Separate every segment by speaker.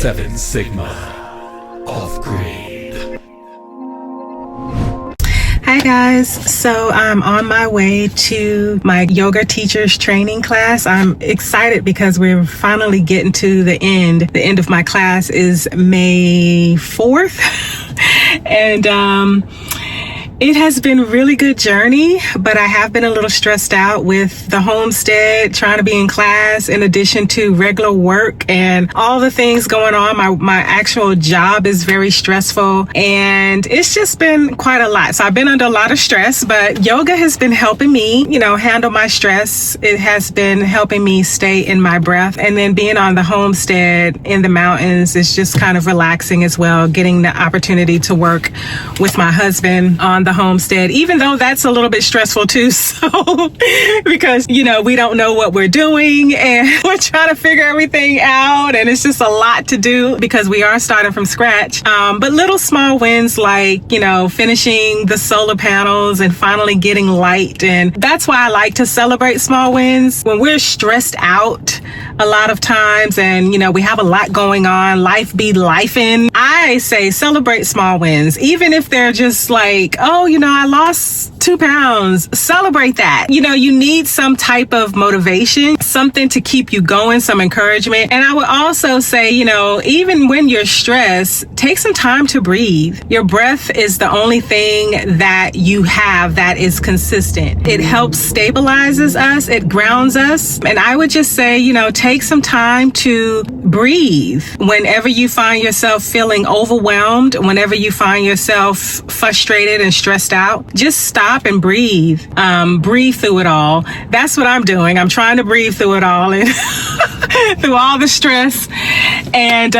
Speaker 1: 7 Sigma Offgrid.
Speaker 2: Hi guys, so I'm on my way to my yoga teacher's training class. I'm excited because we're finally getting to the end. The end of my class is May 4th. And it has been a really good journey, but I have been a little stressed out with the homestead, trying to be in class in addition to regular work and all the things going on. My actual job is very stressful and it's just been quite a lot. So I've been under a lot of stress, but yoga has been helping me, handle my stress. It has been helping me stay in my breath. And then being on the homestead in the mountains is just kind of relaxing as well, getting the opportunity to work with my husband on the homestead, even though that's a little bit stressful too. So because, we don't know what we're doing and we're trying to figure everything out. And it's just a lot to do because we are starting from scratch. But little small wins like, finishing the solar panels and finally getting light. And that's why I like to celebrate small wins when we're stressed out a lot of times and, we have a lot going on, life be lifing. I say celebrate small wins, even if they're just like, oh, I lost 2 pounds. Celebrate that. You need some type of motivation, something to keep you going, some encouragement. And I would also say, even when you're stressed, take some time to breathe. Your breath is the only thing that you have that is consistent. It helps stabilizes us. It grounds us. And I would just say, take some time to breathe. Whenever you find yourself feeling overwhelmed, whenever you find yourself frustrated and stressed out, just stop and breathe. Breathe through it all. That's what I'm doing. I'm trying to breathe through it all and through all the stress and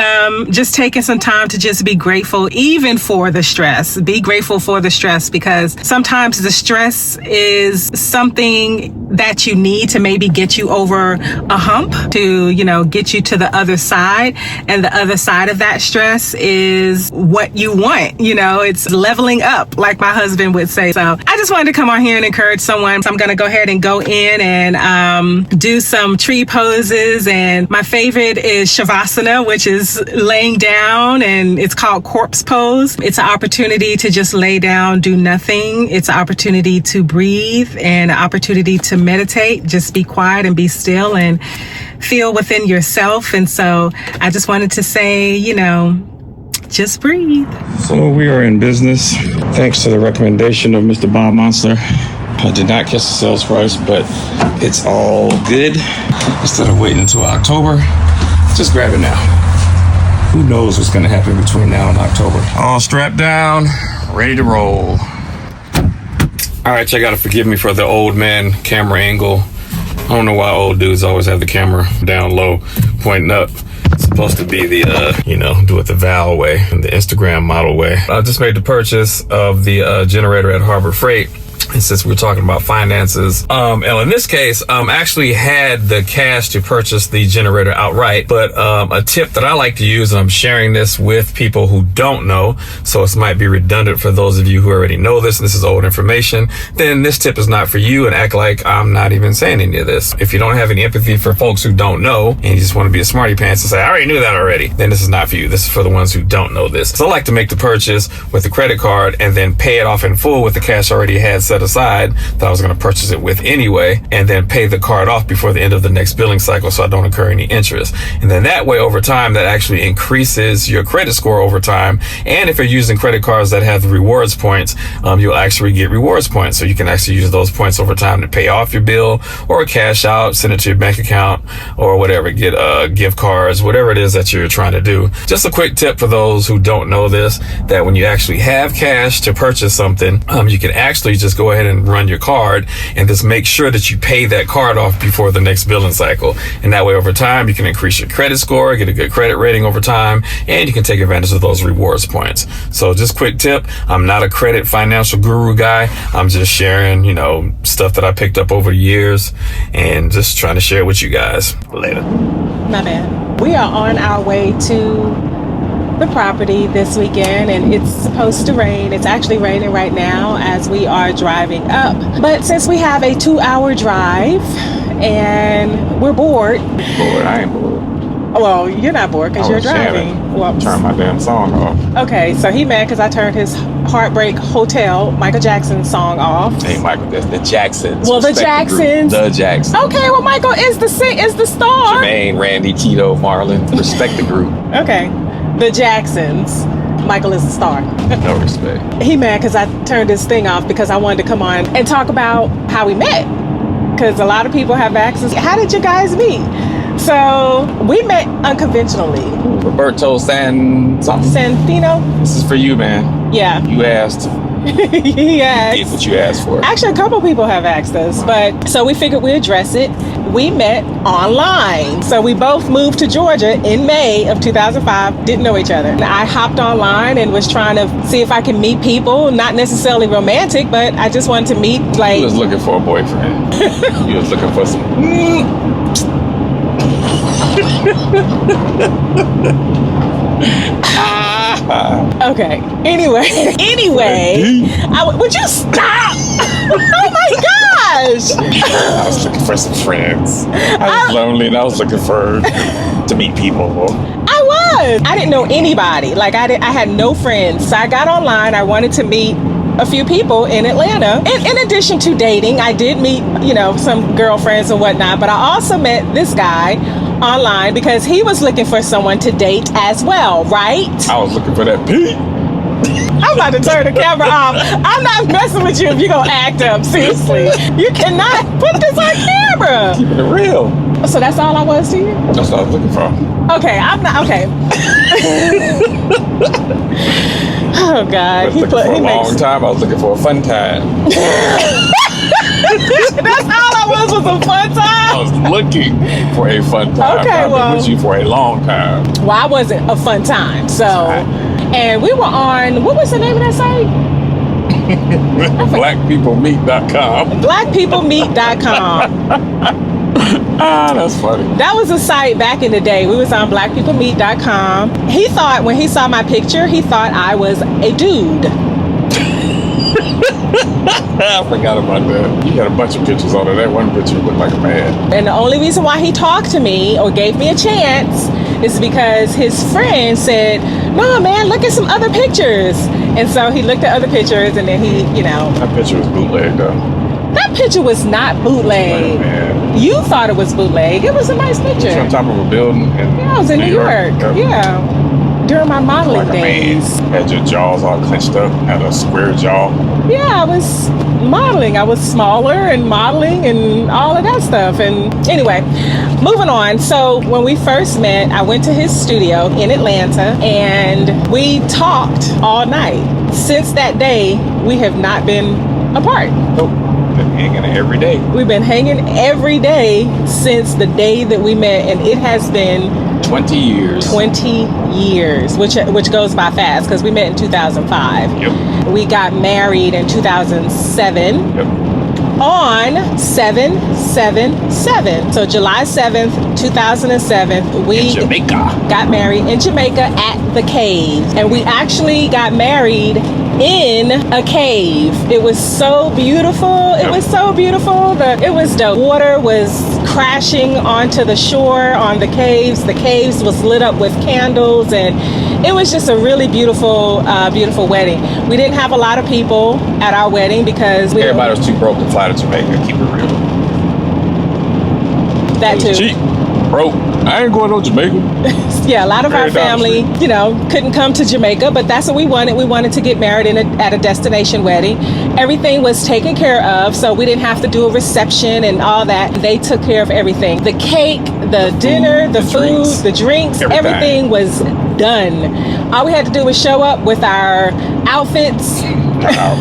Speaker 2: just taking some time to just be grateful even for the stress. Be grateful for the stress because sometimes the stress is something that you need to maybe get you over a hump to, get you to the other side. And the other side of that stress is what you want. It's leveling up, like my husband would say. So I just wanted to come on here and encourage someone. So I'm going to go ahead and go in and do some tree poses. And my favorite is Shavasana, which is laying down, and it's called corpse pose. It's an opportunity to just lay down, do nothing. It's an opportunity to breathe and an opportunity to meditate, just be quiet and be still and feel within yourself. And so I just wanted to say, just breathe.
Speaker 3: So we are in business thanks to the recommendation of Mr. Bob Monster. I did not catch the sales price, but it's all good. Instead of waiting until October, just grab it now. Who knows what's going to happen between now and October. All strapped down, ready to roll. All right, y'all got to forgive me for the old man camera angle. I don't know why old dudes always have the camera down low, pointing up. It's supposed to be the, do it the Val way, the Instagram model way. I just made the purchase of the generator at Harbor Freight. And since we're talking about finances, and in this case, actually had the cash to purchase the generator outright. But a tip that I like to use, and I'm sharing this with people who don't know, so it might be redundant for those of you who already know this, and this is old information, then this tip is not for you and act like I'm not even saying any of this. If you don't have any empathy for folks who don't know, and you just want to be a smarty pants and say, I already knew that already, then this is not for you. This is for the ones who don't know this. So I like to make the purchase with a credit card and then pay it off in full with the cash I already had set aside that I was going to purchase it with anyway, and then pay the card off before the end of the next billing cycle so I don't incur any interest. And then that way over time, that actually increases your credit score over time. And if you're using credit cards that have the rewards points, you'll actually get rewards points. So you can actually use those points over time to pay off your bill or cash out, send it to your bank account or whatever, get gift cards, whatever it is that you're trying to do. Just a quick tip for those who don't know this, that when you actually have cash to purchase something, you can actually just go ahead and run your card and just make sure that you pay that card off before the next billing cycle. And that way over time, you can increase your credit score, get a good credit rating over time, and you can take advantage of those rewards points. So just quick tip, I'm not a credit financial guru guy. I'm just sharing, stuff that I picked up over the years and just trying to share it with you guys. Later.
Speaker 2: My bad. We are on our way to the property this weekend and it's supposed to rain. It's actually raining right now as we are driving up. But since we have a 2-hour drive and we're bored.
Speaker 3: I ain't bored.
Speaker 2: Well, you're not bored because you're driving. Well,
Speaker 3: turn my damn song off.
Speaker 2: Okay, so he mad because I turned his Heartbreak Hotel, Michael Jackson song off.
Speaker 3: Hey, Michael, that's the Jacksons.
Speaker 2: Well, the Jacksons.
Speaker 3: The Jacksons.
Speaker 2: Okay, well, Michael is the star.
Speaker 3: Jermaine, Randy, Tito, Marlon. Respect the group.
Speaker 2: Okay, the Jacksons. Michael is the star.
Speaker 3: No respect.
Speaker 2: He mad because I turned his thing off because I wanted to come on and talk about how we met. Because a lot of people have access. How did you guys meet? So we met unconventionally.
Speaker 3: Roberto
Speaker 2: Santino.
Speaker 3: This is for you, man.
Speaker 2: Yeah.
Speaker 3: You asked.
Speaker 2: He asked.
Speaker 3: You did what you asked for.
Speaker 2: Actually, a couple people have asked us, but so we figured we'd address it. We met online. So we both moved to Georgia in May of 2005, didn't know each other. I hopped online and was trying to see if I could meet people, not necessarily romantic, but I just wanted to meet like...
Speaker 3: You was looking for a boyfriend. You was looking for some...
Speaker 2: Okay. Anyway, would you stop? Oh my gosh!
Speaker 3: I was looking for some friends. I was lonely and I was looking to meet people.
Speaker 2: I didn't know anybody. Like I had no friends. So I got online. I wanted to meet a few people in Atlanta. In addition to dating, I did meet, some girlfriends and whatnot, but I also met this guy online because he was looking for someone to date as well, right?
Speaker 3: I was looking for that Pete.
Speaker 2: I'm about to turn the camera off. I'm not messing with you if you're gonna act up. Seriously. You cannot put this on camera.
Speaker 3: Keeping it real.
Speaker 2: So that's all I was to you?
Speaker 3: That's what I was looking for.
Speaker 2: Okay, I'm not okay. Oh God.
Speaker 3: I was looking for a long time. I was looking for a fun time.
Speaker 2: That's all I was a fun time?
Speaker 3: I was looking for a fun time.
Speaker 2: Okay,
Speaker 3: I've been with you for a long time.
Speaker 2: Well, I wasn't a fun time, so... And we were on... What was the name of that site?
Speaker 3: Blackpeoplemeet.com.
Speaker 2: Blackpeoplemeet.com.
Speaker 3: That's funny.
Speaker 2: That was a site back in the day. We was on blackpeoplemeet.com. He thought, when he saw my picture, he thought I was a dude.
Speaker 3: I forgot about that. You got a bunch of pictures on it. That one picture looked like a man.
Speaker 2: And the only reason why he talked to me or gave me a chance is because his friend said, no, man, look at some other pictures. And so he looked at other pictures and then he,
Speaker 3: That picture was bootleg, though.
Speaker 2: That picture was not bootleg.
Speaker 3: Man.
Speaker 2: You thought it was bootleg. It was a nice picture.
Speaker 3: It was on top of a building.
Speaker 2: I was in New York.
Speaker 3: Yep.
Speaker 2: Yeah. During my modeling
Speaker 3: like
Speaker 2: days.
Speaker 3: Had your jaws all clenched up, had a square jaw.
Speaker 2: Yeah, I was modeling. I was smaller and modeling and all of that stuff. And anyway, moving on. So when we first met, I went to his studio in Atlanta and we talked all night. Since that day, we have not been apart.
Speaker 3: Nope. Been hanging every day.
Speaker 2: We've been hanging every day since the day that we met, and it has been
Speaker 3: 20 years.
Speaker 2: 20 years, which goes by fast because we met in 2005.
Speaker 3: Yep.
Speaker 2: We got married in 2007.
Speaker 3: Yep.
Speaker 2: On 7/7/7. So July 7th, 2007, we
Speaker 3: In Jamaica.
Speaker 2: got married in Jamaica at the cave. And we actually got married in a cave. It was so beautiful. It was so beautiful. The water was crashing onto the shore on the caves. The caves was lit up with candles, and it was just a really beautiful, beautiful wedding. We didn't have a lot of people at our wedding because
Speaker 3: everybody was too broke to fly to Jamaica. Keep it real.
Speaker 2: That too.
Speaker 3: Cheap. Broke. I ain't going to Jamaica.
Speaker 2: Yeah, a lot of our family, couldn't come to Jamaica, but that's what we wanted. We wanted to get married at a destination wedding. Everything was taken care of, so we didn't have to do a reception and all that. They took care of everything. The cake, the dinner, the food, the drinks, everything was done. All we had to do was show up with our outfits.
Speaker 3: Our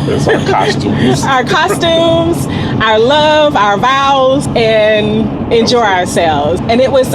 Speaker 3: costumes.
Speaker 2: Our costumes, our love, our vows, and enjoy ourselves. And it was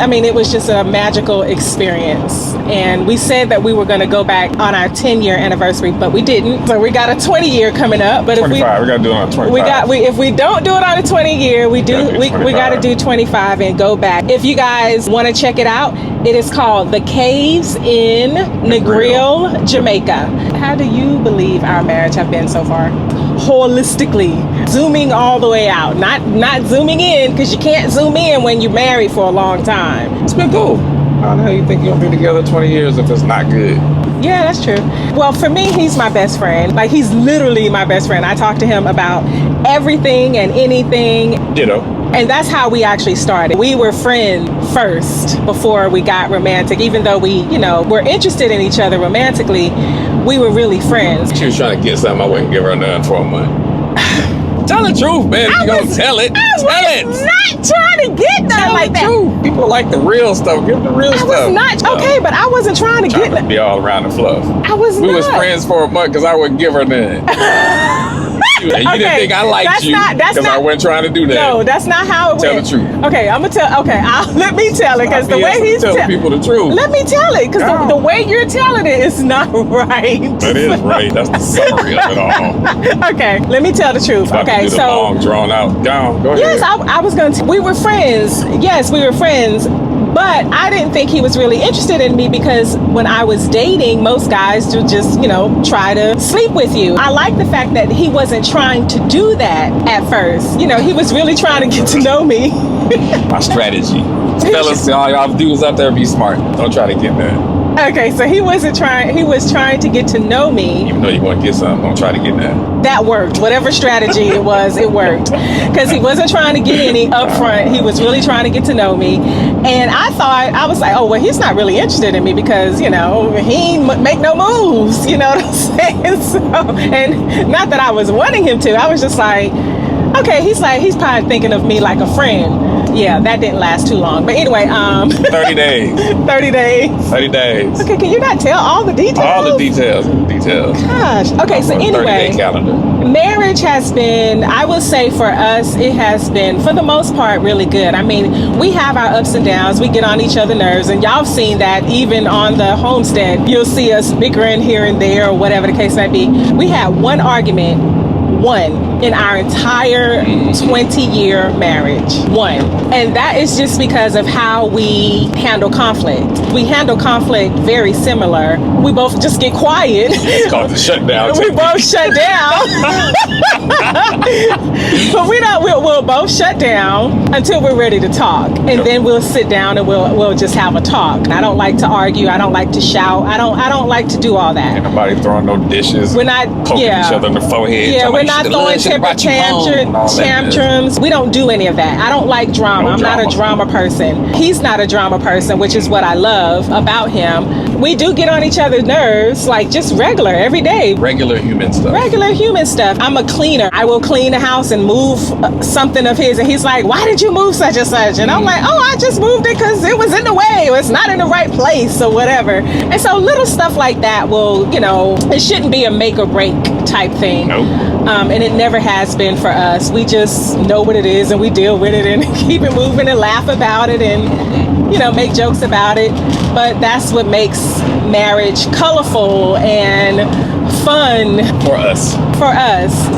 Speaker 2: just a magical experience. And we said that we were going to go back on our 10-year anniversary, but we didn't. So we got a 20-year coming up. But
Speaker 3: 25. We got to do it on 25.
Speaker 2: If we don't do it on a 20-year, we got to do 25 and go back. If you guys want to check it out, it is called The Caves in Negril, Jamaica. How do you believe our marriage have been so far? Holistically, zooming all the way out, not zooming in, because you can't zoom in when you're married for a long time.
Speaker 3: It's been cool. How the hell you think you're gonna be together 20 years if it's not good?
Speaker 2: Yeah, that's true. Well, for me, he's my best friend. Like, he's literally my best friend. I talk to him about everything and anything.
Speaker 3: Ditto.
Speaker 2: And that's how we actually started. We were friends first before we got romantic. Even though we, were interested in each other romantically, we were really friends.
Speaker 3: She was trying to get something. I wouldn't give her none for a month. Tell the truth, man. If you gonna tell it, tell it.
Speaker 2: I was not trying to get nothing like that.
Speaker 3: Truth. People like the real stuff. Give the real stuff.
Speaker 2: I was not, okay, but I wasn't trying to get
Speaker 3: nothing. Be all around the fluff.
Speaker 2: I was
Speaker 3: We was friends for a month because I wouldn't give her none. You didn't think I liked you because I wasn't trying to do that.
Speaker 2: No, that's not how it went.
Speaker 3: Tell the truth.
Speaker 2: Okay, I'm gonna tell. Okay, let me tell it because the way he's
Speaker 3: telling people the truth.
Speaker 2: Let me tell it because the way you're telling it is not right.
Speaker 3: That is right. That's the summary of it all.
Speaker 2: Okay, let me tell the truth. Okay,
Speaker 3: so long drawn out. Go ahead.
Speaker 2: Yes, I was going to. We were friends. Yes, we were friends. But I didn't think he was really interested in me because when I was dating, most guys would just, try to sleep with you. I like the fact that he wasn't trying to do that at first. He was really trying to get to know me.
Speaker 3: My strategy. Fellas, all y'all dudes out there, be smart. Don't try to get that.
Speaker 2: Okay, so he was trying to get to know me.
Speaker 3: Even though you want to get something, don't try to get that.
Speaker 2: That worked. Whatever strategy it was, it worked. Because he wasn't trying to get any up front. He was really trying to get to know me. And I was like, oh, well, he's not really interested in me because, he ain't make no moves. You know what I'm saying? So, and not that I was wanting him to. I was just like, okay, he's probably thinking of me like a friend. Yeah, that didn't last too long. But anyway,
Speaker 3: 30 days.
Speaker 2: 30 days.
Speaker 3: 30 days.
Speaker 2: Okay, can you not tell all the details?
Speaker 3: All the details.
Speaker 2: Gosh. Okay, so anyway,
Speaker 3: 30-day calendar.
Speaker 2: Marriage has been, I will say for us, it has been, for the most part, really good. I mean, we have our ups and downs. We get on each other's nerves, and y'all have seen that even on the homestead. You'll see us bickering here and there, or whatever the case might be. We had one argument. One in our entire 20-year marriage. One. And that is just because of how we handle conflict. We handle conflict very similar. We both just get quiet.
Speaker 3: It's called the shutdown.
Speaker 2: We both shut down. But we'll both shut down until we're ready to talk. And then we'll sit down and we'll just have a talk. I don't like to argue. I don't like to shout. I don't like to do all that.
Speaker 3: Ain't nobody throwing no dishes.
Speaker 2: We're not
Speaker 3: poking each other in the forehead.
Speaker 2: Yeah, we're not throwing temper tantrums. We don't do any of that. I don't like drama. I'm not a drama person. He's not a drama person, which is what I love about him. We do get on each other's nerves, like just regular, every day.
Speaker 3: Regular human stuff.
Speaker 2: I'm a cleaner. I will clean the house and move something of his. And he's like, why did you move such and such? And I'm like, oh, I just moved it because it was in the way. It's not in the right place or whatever. And so little stuff like that will, it shouldn't be a make or break type thing.
Speaker 3: Nope.
Speaker 2: And it never has been for us. We just know what it is and we deal with it and keep it moving and laugh about it and, make jokes about it. But that's what makes marriage colorful and fun.
Speaker 3: For us.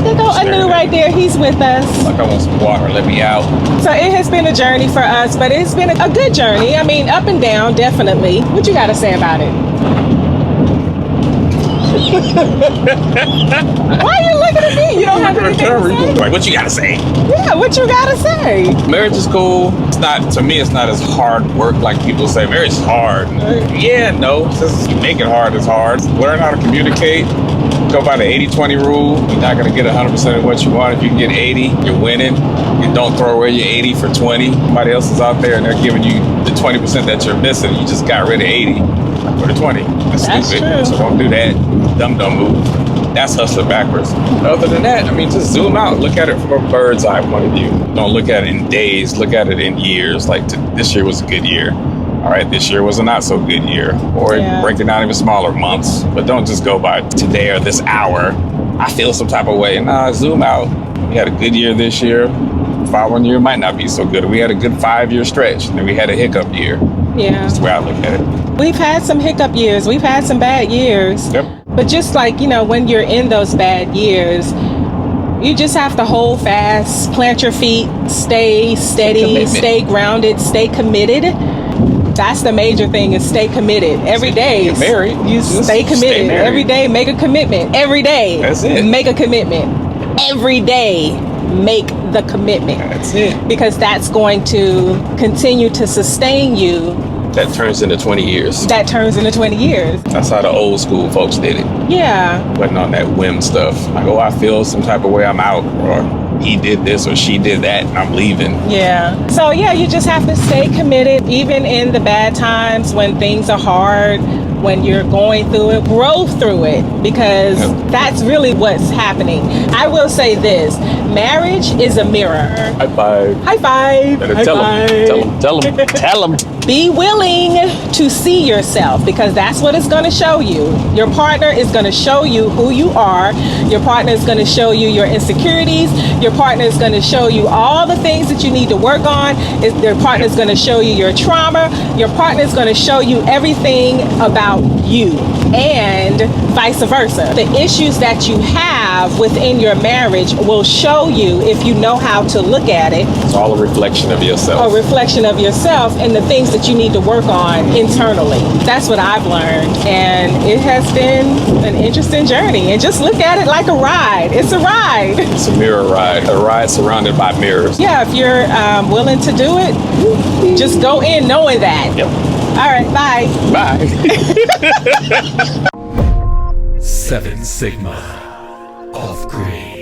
Speaker 2: There go Anu right there. He's with us.
Speaker 3: Like I want some water. Let me out.
Speaker 2: So it has been a journey for us, but it's been a good journey. I mean, up and down, definitely. What you got to say about it? Why are you looking at me? You don't have anything to say?
Speaker 3: What you gotta say?
Speaker 2: Yeah, what you gotta say?
Speaker 3: Marriage is cool. To me, it's not as hard work like people say. Marriage is hard. Yeah, no. Just make it hard is hard. Learn how to communicate. Go by the 80-20 rule. You're not gonna get 100% of what you want. If you can get 80, you're winning. You don't throw away your 80 for 20. Somebody else is out there and they're giving you the 20% that you're missing. You just got rid of 80 for the 20. That's stupid.
Speaker 2: True.
Speaker 3: So don't do that. Dumb move. That's hustling backwards. Other than that, I mean, just zoom out. Look at it from a bird's eye point of view. Don't look at it in days. Look at it in years. Like this year was a good year. All right, this year was a not so good year. Or break it down even smaller months. But don't just go by today or this hour. I feel some type of way. Nah, zoom out. We had a good year this year. Following year might not be so good. We had a good 5-year stretch. Then we had a hiccup year.
Speaker 2: Yeah.
Speaker 3: That's the way I look at it.
Speaker 2: We've had some hiccup years. We've had some bad years.
Speaker 3: Yep.
Speaker 2: But just like, when you're in those bad years, you just have to hold fast, plant your feet, stay steady, stay grounded, stay committed. That's the major thing, is stay committed. Every day,
Speaker 3: get married.
Speaker 2: You stay committed. Every day, make a commitment. Every day,
Speaker 3: that's it.
Speaker 2: Make a commitment. Every day, make the commitment.
Speaker 3: That's it.
Speaker 2: Because that's going to continue to sustain you
Speaker 3: That turns into 20 years.
Speaker 2: That turns into 20 years.
Speaker 3: That's how the old school folks did it.
Speaker 2: Yeah.
Speaker 3: Wasn't on that whim stuff. Like, oh, I feel some type of way, I'm out. Or he did this or she did that and I'm leaving.
Speaker 2: Yeah. So yeah, you just have to stay committed, even in the bad times when things are hard. When you're going through it, grow through it, because that's really what's happening. I will say this, marriage is a mirror.
Speaker 3: High five.
Speaker 2: High five. High five.
Speaker 3: Tell them.
Speaker 2: Be willing to see yourself, because that's what it's going to show you. Your partner is going to show you who you are. Your partner is going to show you your insecurities. Your partner is going to show you all the things that you need to work on. Your partner is going to show you your trauma. Your partner is going to show you everything about you, and vice versa. The issues that you have within your marriage will show you, if you know how to look at it.
Speaker 3: It's all a reflection of yourself.
Speaker 2: A reflection of yourself and the things that you need to work on internally. That's what I've learned, and it has been an interesting journey. And just look at it like a ride. It's a ride.
Speaker 3: It's a mirror ride. A ride surrounded by mirrors.
Speaker 2: Yeah, if you're willing to do it, just go in knowing that.
Speaker 3: Yep.
Speaker 2: All right, bye.
Speaker 3: Bye.
Speaker 1: 7 Sigma. Off-grid.